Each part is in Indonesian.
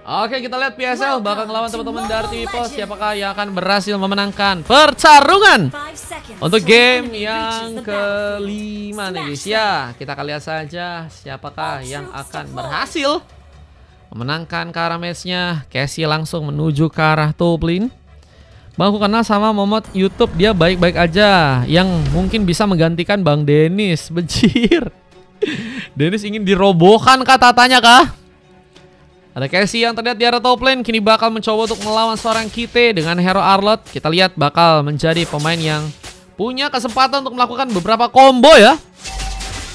Oke, kita lihat PSL bakal ngelawan teman-teman dari TV Pos. Siapakah yang akan berhasil memenangkan pertarungan untuk game yang kelima nih guys ya. Kita akan lihat saja siapakah yang akan berhasil memenangkan ke arah matchnya. Casey langsung menuju ke arah top lane. Bang, aku kenal sama Momot YouTube, dia baik-baik aja. Yang mungkin bisa menggantikan Bang Dennis. Bejir. Dennis ingin dirobohkan kata-katanya kah? Ada Casey yang terlihat di area top lane, kini bakal mencoba untuk melawan seorang Kite dengan hero Arlott. Kita lihat bakal menjadi pemain yang punya kesempatan untuk melakukan beberapa combo ya.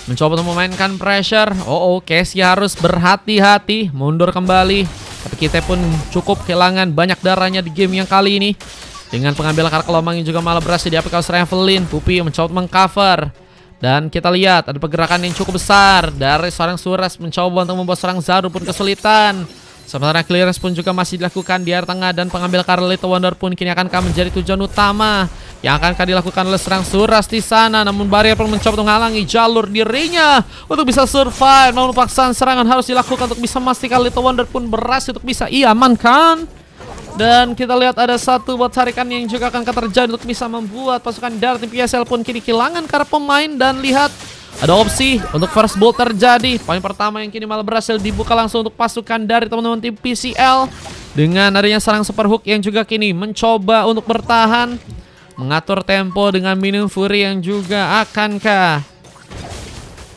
Mencoba untuk memainkan pressure. Casey harus berhati-hati, mundur kembali. Tapi Kite pun cukup kehilangan banyak darahnya di game yang kali ini. Dengan pengambilan kartu lomang yang juga malah berhasil diaplikasi oleh Evelyn. Pupi mencoba mengcover. Dan kita lihat ada pergerakan yang cukup besar dari seorang Suras mencoba untuk membuat seorang Zaru pun kesulitan. Sementara clearance pun juga masih dilakukan di area tengah dan pengambil kartu Little Wonder pun kini akan menjadi tujuan utama yang akan dilakukan oleh seorang Suras di sana. Namun Barrier pun mencoba untuk menghalangi jalur dirinya untuk bisa survive. Namun paksaan serangan harus dilakukan untuk bisa memastikan Little Wonder pun berhasil untuk bisa iamankan. Dan kita lihat ada satu buat tarikan yang juga akan terjadi untuk bisa membuat pasukan dari tim PSL pun kini kehilangan karena pemain. Dan lihat ada opsi untuk first blood terjadi. Poin pertama yang kini malah berhasil dibuka langsung untuk pasukan dari teman-teman tim PCL. Dengan adanya serang super hook yang juga kini mencoba untuk bertahan, mengatur tempo dengan Minion Fury yang juga akankah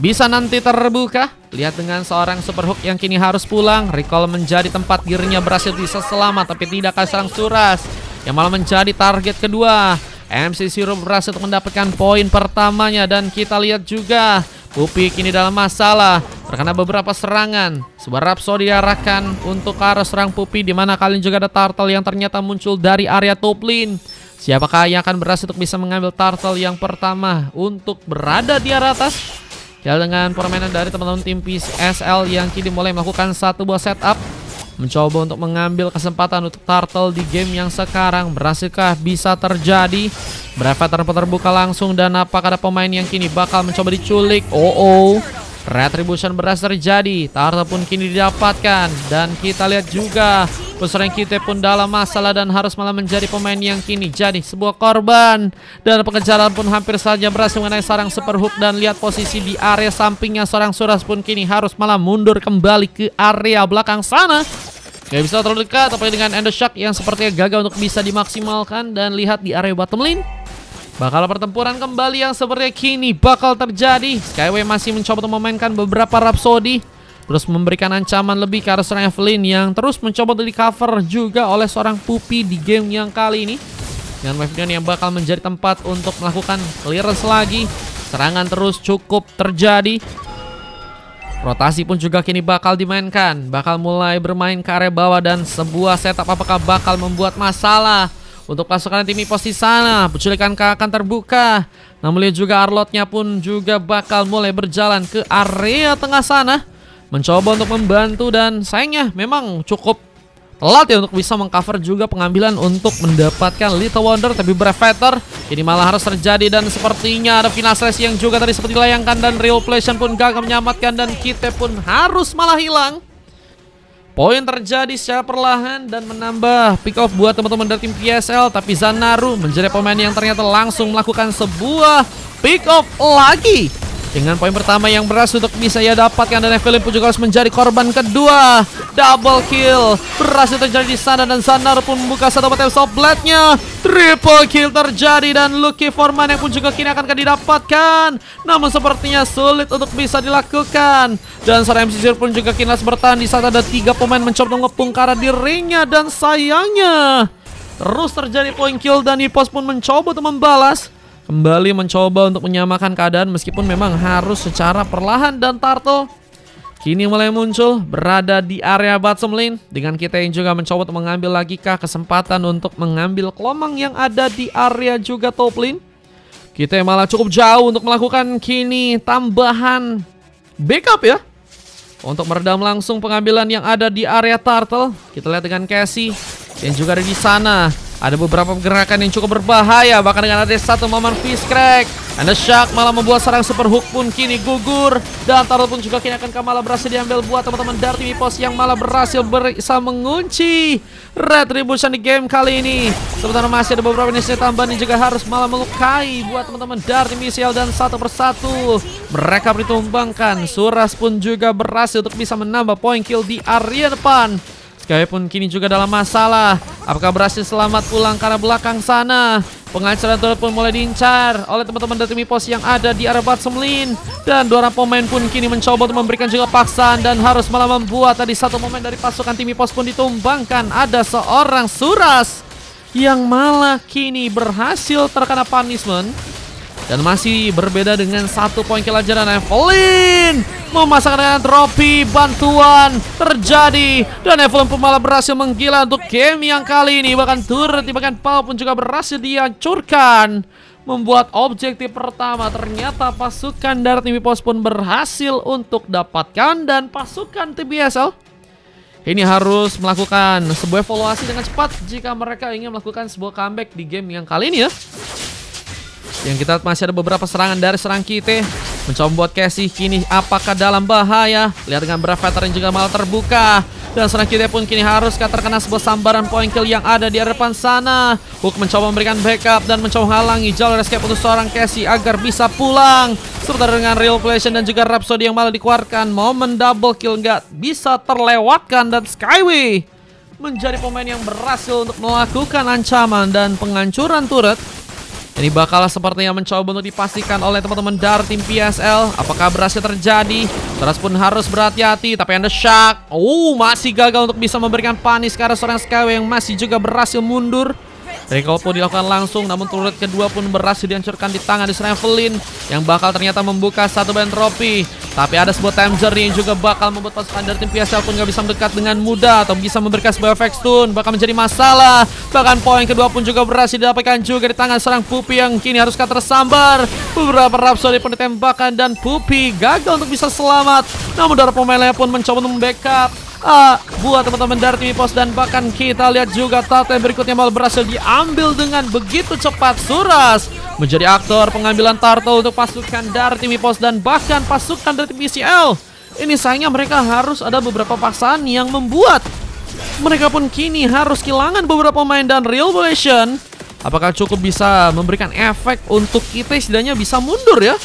bisa nanti terbuka. Lihat dengan seorang super hook yang kini harus pulang. Recall menjadi tempat dirinya berhasil bisa selamat, tapi tidak akan serang Suras yang malah menjadi target kedua. MC Zero berhasil untuk mendapatkan poin pertamanya. Dan kita lihat juga Pupi kini dalam masalah terkena beberapa serangan. Sebuah Rhapsody diarahkan untuk ke arah serang Pupi, dimana kali ini juga ada Turtle yang ternyata muncul dari area top lane. Siapakah yang akan berhasil untuk bisa mengambil Turtle yang pertama untuk berada di area atas? Ya, dengan permainan dari teman-teman tim PSL yang kini mulai melakukan satu buah setup, mencoba untuk mengambil kesempatan untuk Turtle di game yang sekarang. Berhasilkah bisa terjadi? Brevet terbuka langsung, dan apakah ada pemain yang kini bakal mencoba diculik? Retribution berhasil terjadi. Turtle pun kini didapatkan. Dan kita lihat juga peserang Kite pun dalam masalah dan harus malah menjadi pemain yang kini jadi sebuah korban. Dan pengejaran pun hampir saja berhasil mengenai sarang super hook. Dan lihat posisi di area sampingnya seorang Suras pun kini harus malah mundur kembali ke area belakang sana. Gak bisa terlalu dekat, tapi dengan Endoshock yang sepertinya gagal untuk bisa dimaksimalkan. Dan lihat di area bottom lane, bakal pertempuran kembali yang sepertinya kini bakal terjadi. Skyway masih mencoba untuk memainkan beberapa Rhapsody, terus memberikan ancaman lebih ke arah seorang Evelyn yang terus mencoba untuk di cover juga oleh seorang Pupi di game yang kali ini. Dengan Wavegun yang bakal menjadi tempat untuk melakukan clearance lagi. Serangan terus cukup terjadi. Rotasi pun juga kini bakal dimainkan. Bakal mulai bermain ke area bawah, dan sebuah setup apakah bakal membuat masalah untuk pasukan tim pos di sana. Penculikan akan terbuka. Namun lihat juga Arlotnya pun juga bakal mulai berjalan ke area tengah sana, mencoba untuk membantu. Dan sayangnya memang cukup telat ya untuk bisa mengcover juga pengambilan untuk mendapatkan Little Wonder. Tapi Breveter ini malah harus terjadi, dan sepertinya ada final slash yang juga tadi seperti dilayangkan, dan Reopletion pun gagal menyelamatkan, dan Kite pun harus malah hilang. Poin terjadi secara perlahan dan menambah pick off buat teman-teman dari tim PSL. Tapi Zanaru menjadi pemain yang ternyata langsung melakukan sebuah pick off lagi. Dengan poin pertama yang berhasil untuk bisa ia dapatkan, dan Evelyn pun juga harus menjadi korban kedua. Double kill berhasil terjadi di sana, dan Zanaru pun membuka satu battle of blade-nya. Triple kill terjadi, dan Lucky Forman yang pun juga kini akan didapatkan. Namun sepertinya sulit untuk bisa dilakukan. Dan seorang MC Zero pun juga kini harus bertahan di saat ada 3 pemain mencoba mengepung ke arah dirinya. Dan sayangnya terus terjadi point kill, dan Ipos pun mencoba untuk membalas. Kembali mencoba untuk menyamakan keadaan meskipun memang harus secara perlahan. Dan Turtle kini mulai muncul berada di area bottom lane, dengan kita yang juga mencoba untuk mengambil lagi kesempatan untuk mengambil kelomang yang ada di area juga top lane. Kita malah cukup jauh untuk melakukan kini tambahan backup ya, untuk meredam langsung pengambilan yang ada di area Turtle. Kita lihat dengan Casey yang juga ada di sana. Ada beberapa gerakan yang cukup berbahaya. Bahkan dengan ada satu momen fist crack, Anda Shark malah membuat serang super hook pun kini gugur. Dan turtle pun juga kini akan malah berhasil diambil buat teman-teman dari tim EPOS yang malah berhasil bisa mengunci Retribution di game kali ini. Sementara masih ada beberapa inisiatif tambahan yang juga harus malah melukai buat teman-teman dari tim ECL. Dan satu persatu mereka ditumbangkan. Suras pun juga berhasil untuk bisa menambah poin kill di area depan. Skyway pun kini juga dalam masalah. Apakah berhasil selamat pulang karena belakang sana? Pengancaran turret pun mulai diincar oleh teman-teman dari tim EPOS yang ada di area bottom lane. Dan dua orang pemain pun kini mencoba untuk memberikan juga paksaan dan harus malah membuat tadi satu momen dari pasukan tim EPOS pun ditumbangkan. Ada seorang Suras yang malah kini berhasil terkena punishment. Dan masih berbeda dengan 1 poin kill aja. Dan Evelyn memasangkan dengan trofi bantuan terjadi. Dan Evelyn pun malah berhasil menggila untuk game yang kali ini. Bahkan turret bahkan Pau pun juga berhasil dihancurkan. Membuat objektif pertama ternyata pasukan dari tim EPOS pun berhasil untuk dapatkan. Dan pasukan tim BSL ini harus melakukan sebuah evaluasi dengan cepat jika mereka ingin melakukan sebuah comeback di game yang kali ini ya. Yang kita masih ada beberapa serangan dari serang kita. Mencoba membuat Cassie kini apakah dalam bahaya. Lihat dengan Brave Veteran juga malah terbuka. Dan serang kita pun kini harus terkena sebuah sambaran poin kill yang ada di depan sana. Hook mencoba memberikan backup dan mencoba menghalangi jalur escape untuk seorang Cassie agar bisa pulang. Serta dengan Real Flation dan juga Rhapsody yang malah dikeluarkan. Momen double kill nggak bisa terlewatkan. Dan Skyway menjadi pemain yang berhasil untuk melakukan ancaman dan penghancuran turret. Ini bakal sepertinya mencoba untuk dipastikan oleh teman-teman dari tim PSL. Apakah berhasil terjadi? Terus pun harus berhati-hati. Tapi Anda Shark masih gagal untuk bisa memberikan punish ke arah seorang Skyway yang masih juga berhasil mundur. Recall pun dilakukan langsung, namun turret kedua pun berhasil dihancurkan di tangan di Evelyn yang bakal ternyata membuka satu band trofi. Tapi ada sebuah time journey yang juga bakal membuat pasukan dari tim PSL pun gak bisa mendekat dengan mudah atau bisa memberikan sebuah efek stun, bakal menjadi masalah. Bahkan poin kedua pun juga berhasil didapatkan juga di tangan serang Pupi yang kini harus tersambar. Beberapa Rhapsody pun ditembakkan dan Pupi gagal untuk bisa selamat. Namun dari pemain lainnya pun mencoba untuk membackup buat teman-teman dari tim EPOS. Dan bahkan kita lihat juga tata berikutnya malah berhasil diambil dengan begitu cepat. Suras menjadi aktor pengambilan turtle untuk pasukan dari tim EPOS dan bahkan pasukan dari tim ECL. Ini sayangnya mereka harus ada beberapa paksaan yang membuat mereka pun kini harus kehilangan beberapa pemain. Dan Real Relation apakah cukup bisa memberikan efek untuk kita setidaknya bisa mundur ya?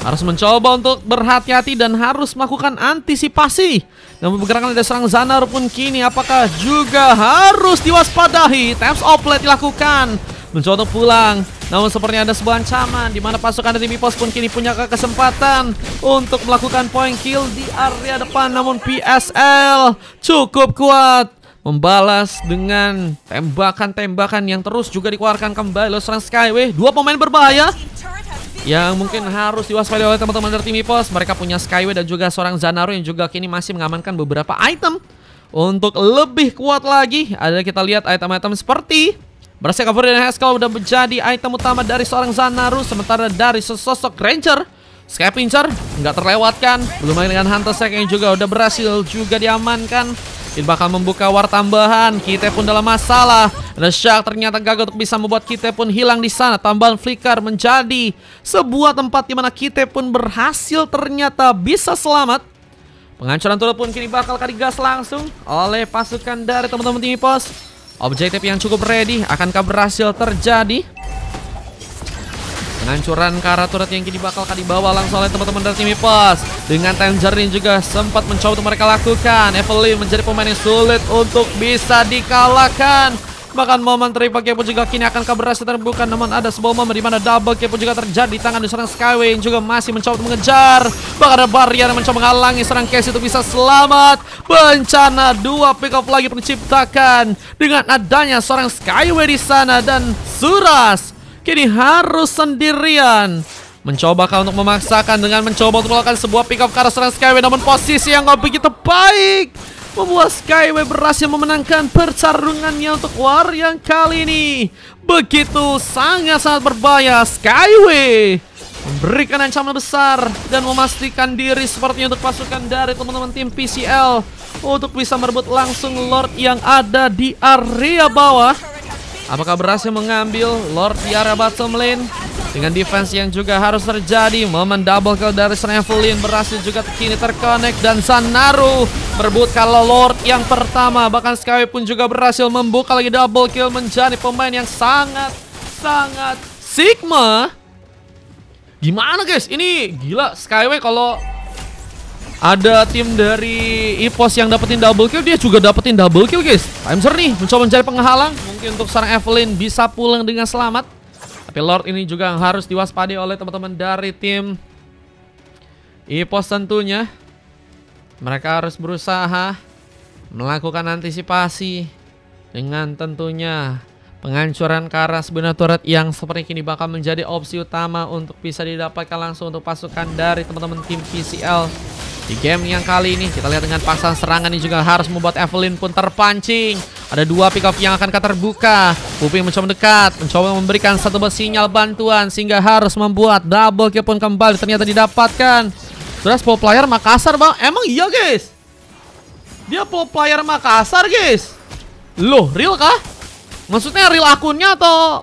Harus mencoba untuk berhati-hati dan harus melakukan antisipasi. Namun pergerakan dari serang Zanar pun kini apakah juga harus diwaspadai. Times outlet dilakukan. Mencoba untuk pulang. Namun sepertinya ada sebuah ancaman di mana pasukan dari tim EPOS pun kini punya kesempatan untuk melakukan point kill di area depan. Namun PSL cukup kuat membalas dengan tembakan-tembakan yang terus juga dikeluarkan kembali oleh serang Skyway. Dua pemain berbahaya yang mungkin harus diwaspadai oleh teman-teman dari tim EPOS. Mereka punya Skyway dan juga seorang Zanaro yang juga kini masih mengamankan beberapa item untuk lebih kuat lagi. Ada kita lihat item-item seperti berhasil cover dan Haskell udah menjadi item utama dari seorang Zanaro. Sementara dari sesosok Ranger, Skypincher nggak terlewatkan. Belum lagi dengan Hunter Sack yang juga udah berhasil juga diamankan. Ini bakal membuka war tambahan. Kita pun dalam masalah. Dan Shark ternyata gagal untuk bisa membuat kita pun hilang di sana. Tambahan flicker menjadi sebuah tempat di mana kita pun berhasil ternyata bisa selamat. Penghancuran turret pun kini bakal digas langsung oleh pasukan dari teman-teman tim EPOS. Objektif yang cukup ready akankah berhasil terjadi? Penghancuran ke arah turret yang kini bakal dibawa langsung oleh teman-teman dari tim EPOS. Dengan time journey juga sempat mencoba untuk mereka lakukan. Evelyn menjadi pemain yang sulit untuk bisa dikalahkan. Bahkan momen triple kill pun juga kini akan berhasil terbuka. Namun ada sebuah momen di mana double kill pun juga terjadi di tangan seorang Skyway yang juga masih mencoba untuk mengejar. Bahkan ada barrier yang mencoba menghalangi serang Casey untuk bisa selamat. Bencana dua pick off lagi diciptakan dengan adanya seorang Skyway di sana. Dan Suras kini harus sendirian. Mencoba untuk memaksakan dengan mencoba untuk melakukan sebuah pick up ke arah seorang Skyway. Namun posisi yang gak begitu baik membuat Skyway berhasil memenangkan pertarungannya untuk war yang kali ini. Begitu sangat-sangat berbahaya. Skyway memberikan ancaman besar dan memastikan diri sepertinya untuk pasukan dari teman-teman tim PCL untuk bisa merebut langsung Lord yang ada di area bawah. Apakah berhasil mengambil Lord di area bottom lane? Dengan defense yang juga harus terjadi. Momen double kill dari Evelyn berhasil juga kini terconnect. Dan Xanadu berebut kalau Lord yang pertama. Bahkan Skyway pun juga berhasil membuka lagi double kill. Menjadi pemain yang sangat Sigma. Gimana guys? Ini gila Skyway kalau ada tim dari EPOS yang dapetin double kill, dia juga dapetin double kill guys. Timeser nih mencoba mencari penghalang. Mungkin untuk seorang Evelyn bisa pulang dengan selamat. Tapi Lord ini juga harus diwaspadai oleh teman-teman dari tim EPOS tentunya. Mereka harus berusaha melakukan antisipasi dengan tentunya penghancuran ke arah sebuah turret yang seperti ini bakal menjadi opsi utama untuk bisa didapatkan langsung untuk pasukan dari teman-teman tim PCL. Di game yang kali ini kita lihat dengan pasang serangan ini juga harus membuat Evelyn pun terpancing. Ada dua pick off yang akan terbuka. Pupi mencoba mendekat, mencoba memberikan satu sinyal bantuan sehingga harus membuat double kill pun kembali ternyata didapatkan. Terus pro player Makassar bang, emang iya guys? Dia pro player Makassar guys? Loh real kah? Maksudnya real akunnya atau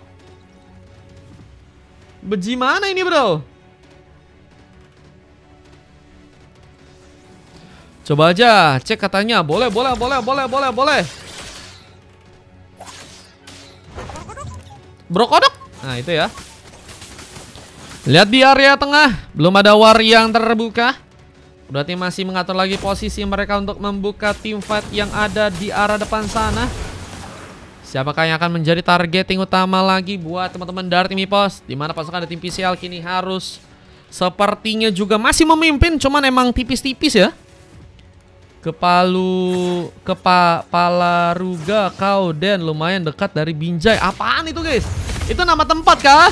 bagaimana ini bro? Coba aja cek katanya. Boleh. Bro kodok. Nah itu ya. Lihat di area tengah. Belum ada war yang terbuka. Berarti masih mengatur lagi posisi mereka untuk membuka team fight yang ada di arah depan sana. Siapakah yang akan menjadi targeting utama lagi buat teman-teman dari tim EPOS? Dimana pasukan dari tim PCL kini harus sepertinya juga masih memimpin. Cuman emang tipis-tipis ya. Palaruga Kauden lumayan dekat dari Binjai. Apaan itu guys? Itu nama tempat kah?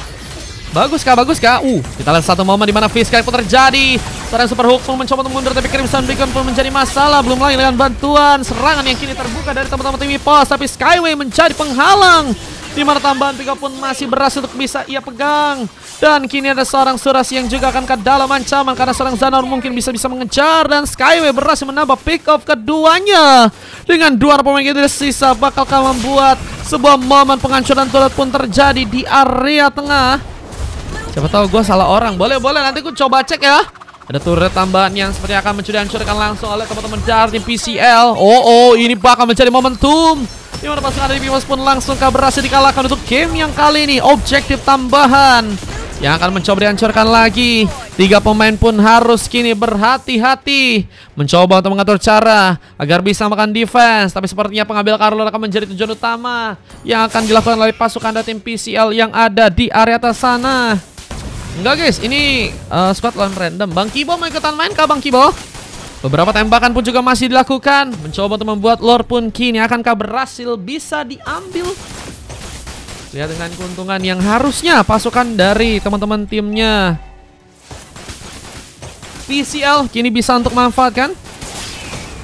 Bagus kah? Kita lihat satu momen di mana Fiskal pun terjadi. Seorang super hook pun mencoba untuk mundur tapi Crimson Beacon pun menjadi masalah. Belum lagi dengan bantuan serangan yang kini terbuka dari teman-teman tim EPOS. Tapi Skyway menjadi penghalang. Di mana tambahan pick up pun masih berhasil untuk bisa ia pegang. Dan kini ada seorang Suras yang juga akan ke dalam ancaman karena seorang Zanor mungkin bisa mengejar. Dan Skyway berhasil menambah pick off keduanya. Dengan dua pemain itu sisa bakalkah membuat sebuah momen penghancuran turret pun terjadi di area tengah. Siapa tahu gue salah orang. Boleh nanti gue coba cek ya. Ada turret tambahan yang seperti akan dihancurkan langsung oleh teman-teman dari tim PCL. Oh ini bakal menjadi momentum. Di mana pasukan dari EPOS pun langsung berhasil dikalahkan untuk game yang kali ini. Objektif tambahan yang akan mencoba dihancurkan lagi. 3 pemain pun harus kini berhati-hati mencoba untuk mengatur cara agar bisa makan defense. Tapi sepertinya pengambil Karlo akan menjadi tujuan utama yang akan dilakukan oleh pasukan dari tim PCL yang ada di area atas sana. Enggak guys, ini squad lawan random. Bang Kibo mau ikutan main kah Bang Kibo? Beberapa tembakan pun juga masih dilakukan. Mencoba untuk membuat lore pun kini akankah berhasil bisa diambil. Lihat dengan keuntungan yang harusnya pasukan dari teman-teman timnya PCL kini bisa untuk memanfaatkan.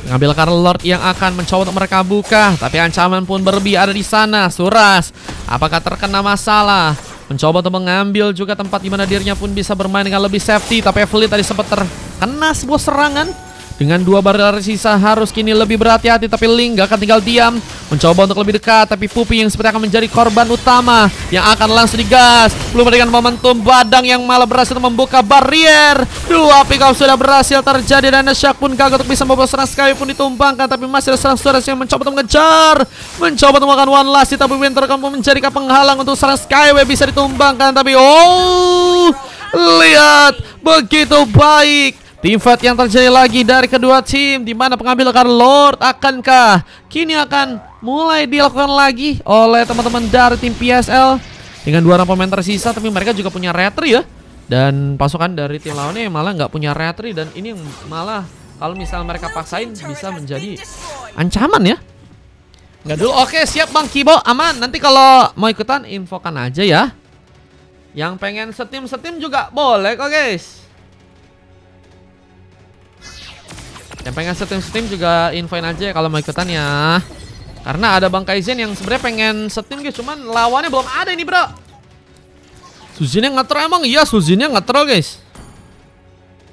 Mengambil Karl Lord yang akan mencoba untuk mereka buka. Tapi ancaman pun berlebih ada di sana. Suras, apakah terkena masalah? Mencoba untuk mengambil juga tempat di mana dirinya pun bisa bermain dengan lebih safety. Tapi Evelyn tadi sempat terkena sebuah serangan. Dengan 2 barrier sisa harus kini lebih berhati-hati. Tapi Ling gak akan tinggal diam. Mencoba untuk lebih dekat. Tapi Pupi yang seperti akan menjadi korban utama yang akan langsung digas. Belum dengan momentum Badang yang malah berhasil membuka barrier. 2 pick up sudah berhasil terjadi. Dan Shark pun gagal untuk bisa membawa serang Skyway pun ditumbangkan. Tapi masih ada serang Suras yang mencoba untuk mengejar. Mencoba untuk melakukan one last. Tapi Winter pun menjadikan penghalang untuk serang Skyway bisa ditumbangkan. Tapi lihat begitu baik team fight yang terjadi lagi dari kedua tim, di mana pengambil Karl Lord akankah kini akan mulai dilakukan lagi oleh teman-teman dari tim PSL dengan 2 orang pemain tersisa. Tapi mereka juga punya retri ya, dan pasukan dari tim lawannya malah nggak punya retri. Dan ini malah kalau misalnya mereka paksain bisa menjadi ancaman ya. Nggak dulu. Oke siap Bang Kibo, aman. Nanti kalau mau ikutan infokan aja ya. Yang pengen setim juga boleh kok guys. Yang pengen setim juga infoin aja kalau mau ikutan ya. Karena ada Bang Kaizen yang sebenarnya pengen setim guys, cuman lawannya belum ada ini bro. Suzinnya ngetrol emang? Iya Suzinnya ngetrol guys.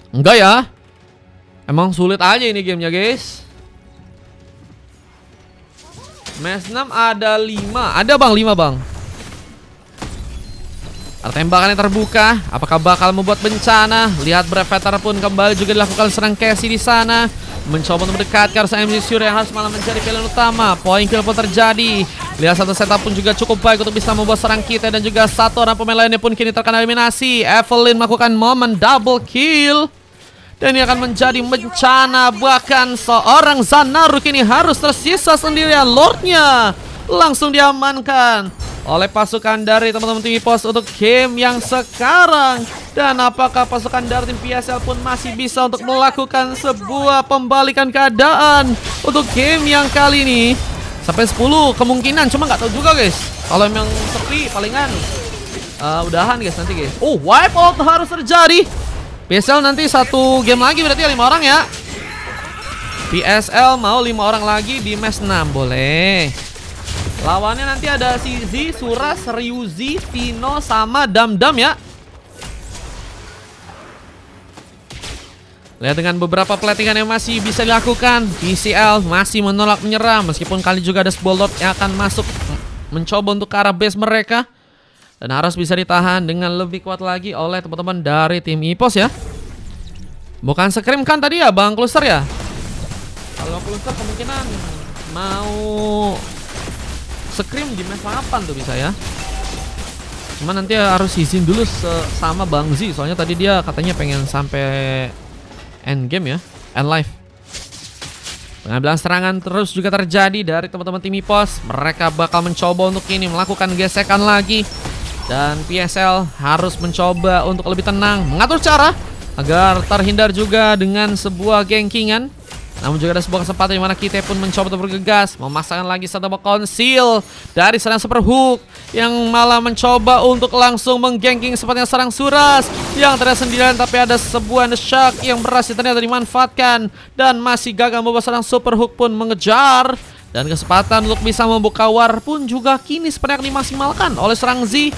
Enggak ya, emang sulit aja ini gamenya guys. Match 6 ada 5. Ada bang, 5 bang. Ada tembakan yang terbuka. Apakah bakal membuat bencana? Lihat Brevetar pun kembali juga dilakukan serang Casey di sana. Mencoba untuk mendekat ke arah MC Surya yang harus malah menjadi pilihan utama. Point kill pun terjadi. Lihat satu setup pun juga cukup baik untuk bisa membuat serang kita. Dan juga satu orang pemain lainnya pun kini terkena eliminasi. Evelyn melakukan momen double kill. Dan ini akan menjadi bencana. Bahkan seorang Xanaru kini harus tersisa sendirian. Lordnya langsung diamankan oleh pasukan dari teman-teman tim EPOS untuk game yang sekarang. Dan apakah pasukan dari tim PSL pun masih bisa untuk melakukan sebuah pembalikan keadaan untuk game yang kali ini? Sampai 10 kemungkinan, cuma nggak tahu juga guys. Kalau memang sepi palingan udahan guys nanti guys. Oh, wipe out harus terjadi. PSL nanti satu game lagi berarti 5 orang ya. PSL mau 5 orang lagi di match 6 boleh. Lawannya nanti ada CZ, Suras, Ryuzi, Vino, sama Dam-Dam ya. Lihat dengan beberapa pelatihan yang masih bisa dilakukan, PCL masih menolak menyerang. Meskipun kali juga ada sebuah Lord yang akan masuk mencoba untuk ke arah base mereka. Dan harus bisa ditahan dengan lebih kuat lagi oleh teman-teman dari tim EPOS ya. Bukan Scream kan tadi ya Bang Kluster ya. Kalau Kluster kemungkinan mau Scream di match 8 tuh bisa ya. Cuma nanti harus izin dulu sama Bang Z. Soalnya tadi dia katanya pengen sampai end game ya, end live. Pengambilan serangan terus juga terjadi dari teman-teman tim EPOS. Mereka bakal mencoba untuk ini melakukan gesekan lagi. Dan PSL harus mencoba untuk lebih tenang, mengatur cara agar terhindar juga dengan sebuah gengkingan. Namun juga ada sebuah kesempatan di mana kita pun mencoba untuk bergegas, memasangkan lagi satu konsil dari serang super hook yang malah mencoba untuk langsung menggengking sepertinya serang Suras yang terlihat sendirian, tapi ada sebuah shock yang berhasil ternyata dimanfaatkan dan masih gagal membawa serang super hook pun mengejar. Dan kesempatan untuk bisa membuka war pun juga kini sepertinya akan dimaksimalkan oleh serang Z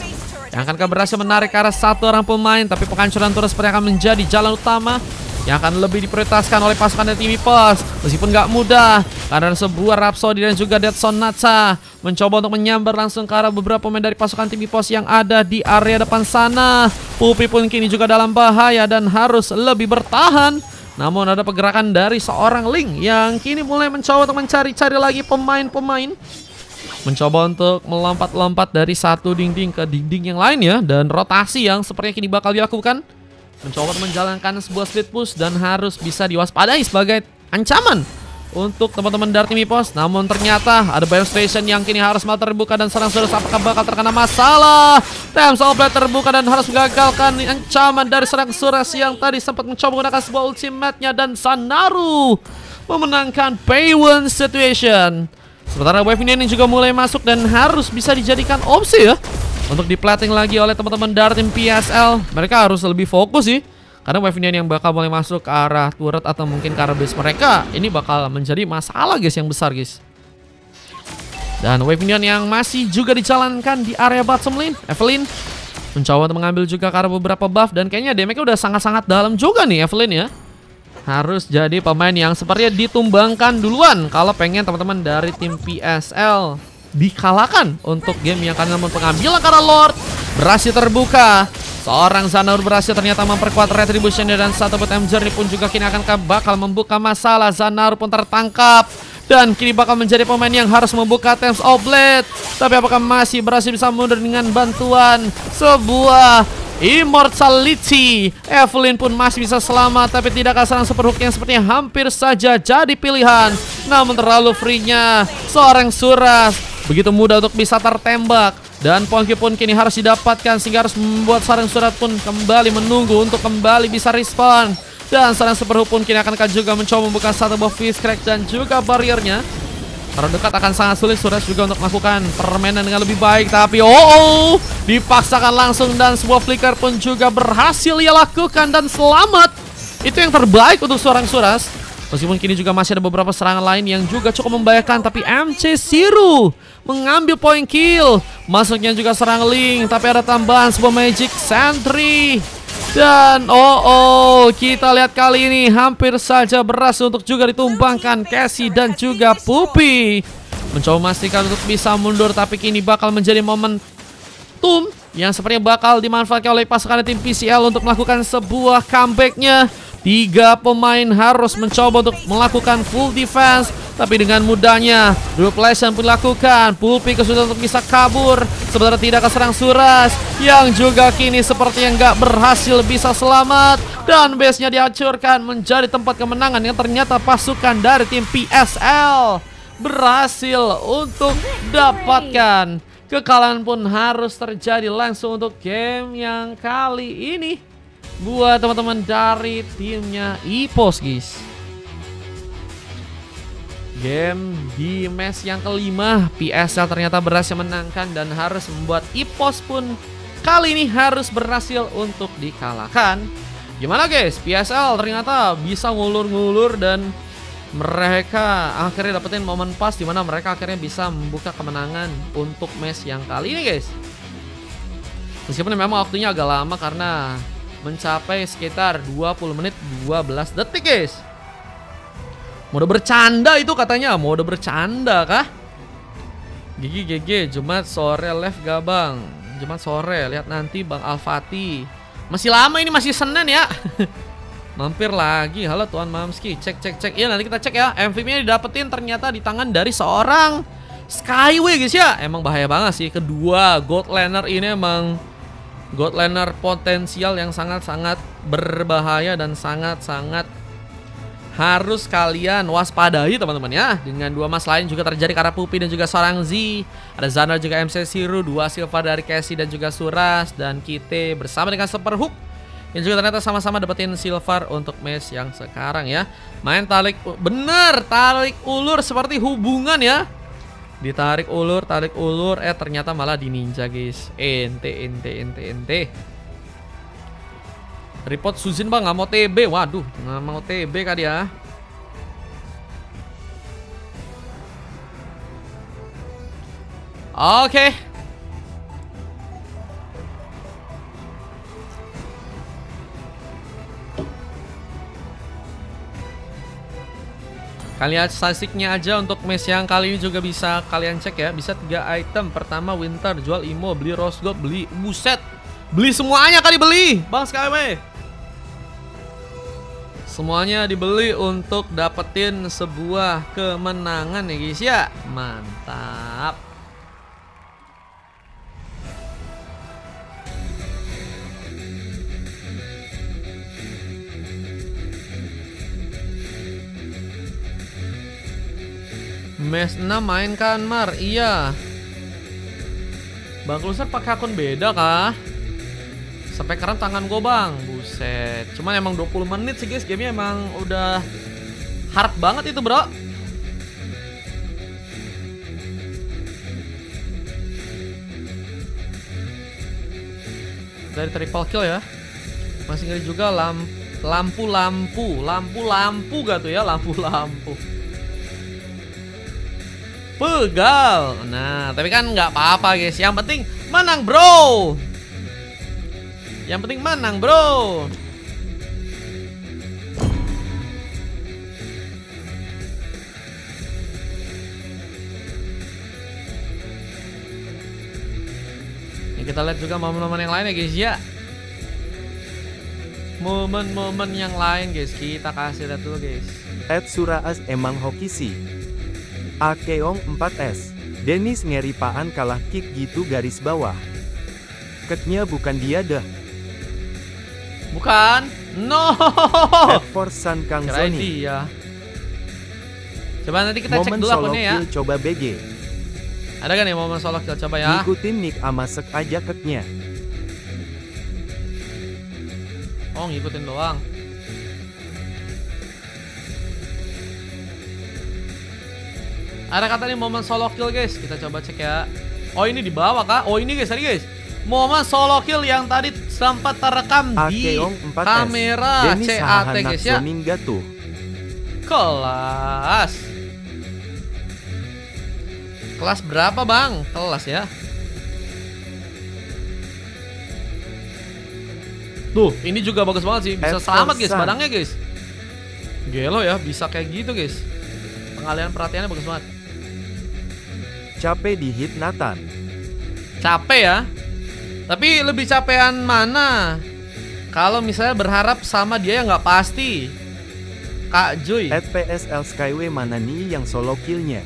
yang akan berhasil menarik ke arah satu orang pemain. Tapi penghancuran turret sepertinya akan menjadi jalan utama yang akan lebih diprioritaskan oleh pasukan dari tim EPOS. Meskipun gak mudah karena ada sebuah Rhapsody dan juga Dead Sonata mencoba untuk menyambar langsung ke arah beberapa pemain dari pasukan tim EPOS yang ada di area depan sana. Pupi pun kini juga dalam bahaya dan harus lebih bertahan. Namun ada pergerakan dari seorang Link yang kini mulai mencoba untuk mencari-cari lagi pemain-pemain. Mencoba untuk melompat-lompat dari satu dinding ke dinding yang lain ya. Dan rotasi yang sepertinya kini bakal dilakukan. Mencoba untuk menjalankan sebuah split push dan harus bisa diwaspadai sebagai ancaman untuk teman-teman dari tim EPOS. Namun ternyata ada Bio Station yang kini harus malah terbuka dan serang Suras apakah bakal terkena masalah. Time Soulblade terbuka dan harus menggagalkan ancaman dari serang Suras yang tadi sempat mencoba menggunakan sebuah ultimate-nya. Dan Xanaru memenangkan Pay-One situation. Sementara wave ini juga mulai masuk dan harus bisa dijadikan opsi ya untuk diplating lagi oleh teman-teman dari tim PSL. Mereka harus lebih fokus sih, karena wave ini yang bakal mulai masuk ke arah turret atau mungkin ke arah base mereka. Ini bakal menjadi masalah guys yang besar guys. Dan wave minion yang masih juga dijalankan di area bottom lane. Evelyn mencoba untuk mengambil juga ke arah beberapa buff. Dan kayaknya damage-nya udah sangat-sangat dalam juga nih Evelyn ya. Harus jadi pemain yang sepertinya ditumbangkan duluan kalau pengen teman-teman dari tim PSL dikalahkan untuk game yang akan. Namun pengambilan karena Lord berhasil terbuka. Seorang Xanaru berhasil ternyata memperkuat retribution dan satu bot Journey pun juga kini akan bakal membuka masalah. Xanaru pun tertangkap dan kini bakal menjadi pemain yang harus membuka Time Soulblade. Tapi apakah masih berhasil bisa mundur dengan bantuan sebuah Immortality? Evelyn pun masih bisa selamat, tapi tidak serang super hook yang sepertinya hampir saja jadi pilihan. Namun terlalu free-nya seorang Suras begitu mudah untuk bisa tertembak. Dan poin pun kini harus didapatkan sehingga harus membuat sarang Surat pun kembali menunggu untuk kembali bisa respon. Dan sarang super hook pun kini akan juga mencoba membuka satu buff Fist Crack dan juga barriernya. Karena dekat akan sangat sulit Surat juga untuk melakukan permainan dengan lebih baik. Tapi dipaksakan langsung dan sebuah flicker pun juga berhasil ia lakukan dan selamat. Itu yang terbaik untuk seorang Suras. Meskipun kini juga masih ada beberapa serangan lain yang juga cukup membahayakan. Tapi MC Siru mengambil point kill. Masuknya juga serang Link, tapi ada tambahan sebuah Magic Sentry. Dan kita lihat kali ini hampir saja berhasil untuk juga ditumbangkan Casey dan juga Pupi. mencoba memastikan untuk bisa mundur, tapi kini bakal menjadi momentum yang sepertinya bakal dimanfaatkan oleh pasukan tim PCL untuk melakukan sebuah comebacknya. 3 pemain harus mencoba untuk melakukan full defense, tapi dengan mudahnya duplication pun dilakukan. Pulpi kesulitan untuk bisa kabur, sementara tidak keserang Suras yang juga kini sepertinya nggak berhasil bisa selamat, dan base-nya dihancurkan menjadi tempat kemenangan yang ternyata pasukan dari tim PSL berhasil untuk dapatkan. Kekalahan pun harus terjadi langsung untuk game yang kali ini buat teman-teman dari timnya EPOS, guys. Game di match yang kelima, PSL ternyata berhasil menangkan dan harus membuat EPOS pun kali ini harus berhasil untuk dikalahkan. Gimana guys, PSL ternyata bisa ngulur-ngulur dan mereka akhirnya dapetin momen pas dimana mereka akhirnya bisa membuka kemenangan untuk match yang kali ini, guys. Meskipun memang waktunya agak lama karena mencapai sekitar 20 menit 12 detik, guys. Mode bercanda itu katanya, mode bercanda kah? GG Jumat sore live gak bang? Jumat sore, lihat nanti Bang Alfati. Masih lama ini, masih Senin ya. Mampir lagi. Halo Tuan Mamski, cek. Iya nanti kita cek ya. MVP-nya didapetin ternyata di tangan dari seorang Skyway, guys ya. Emang bahaya banget sih. Kedua God Laner ini emang God Laner potensial yang sangat-sangat berbahaya dan sangat-sangat harus kalian waspadai teman-teman ya. Dengan 2 mas lain juga terjadi karena Pupi dan juga seorang Z. Ada Zana juga MC Siru, 2 silver dari Casey dan juga Suras, dan Kite bersama dengan Superhook yang juga ternyata sama-sama dapetin silver untuk match yang sekarang ya. Main tarik, bener tarik ulur seperti hubungan ya. Ditarik ulur, tarik ulur, ternyata malah di ninja, guys. Ente. Report Suzin bang, nggak mau TB. Waduh, nggak mau TB kan ya. Oke. Kalian statistiknya aja untuk match yang kali ini juga bisa kalian cek ya. Bisa 3 item. Pertama Winter, jual Imo, beli Rose Gold, beli buset. Beli semuanya kali beli, Bang Skyway. Semuanya dibeli untuk dapetin sebuah kemenangan ya guys ya. Mantap. Mes 6 main kan Mar? Iya. Bang Kluser pakai akun beda kah? Sampai keren tangan gue bang. Buset. Cuman emang 20 menit sih guys. Gamenya emang udah hard banget itu bro. Dari triple kill ya. Masih ngeri juga lampu gak tuh ya, lampu. Pegal. Nah, tapi kan nggak apa-apa guys. Yang penting menang bro. Yang penting menang bro. Ini kita lihat juga momen-momen yang lain ya guys ya. Momen-momen yang lain guys. Kita kasih lihat dulu guys. Suraas emang hoki sih. Akeong 4S. Dennis ngeripaan kalah kick gitu garis bawah. Ketnya bukan dia dah. Bukan. No. For San Kang Kirain Sony. dia. Coba nanti kita cek dulu akunnya ya. Coba BG. Ada kan ya momen solo kill, coba ya. Ngikutin Nick Amasek aja ketnya. Oh ngikutin doang. Ada kata nih momen solo kill guys. Kita coba cek ya. Oh ini di bawah kah? Oh ini guys tadi guys. Momen solo kill yang tadi sempat terekam di kamera CAT guys ya. Kelas. Kelas berapa bang? Kelas ya. Tuh ini juga bagus banget sih. Bisa selamat guys barangnya guys. Gelo ya bisa kayak gitu guys. Pengalihan perhatiannya bagus banget. Capek di hit Nathan. Capek ya. Tapi lebih capean mana? Kalau misalnya berharap sama dia yang nggak pasti. Kak Joy. @PSL Skyway mana nih yang solo killnya?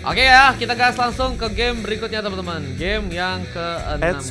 Oke ya, kita gas langsung ke game berikutnya teman-teman. Game yang ke-6.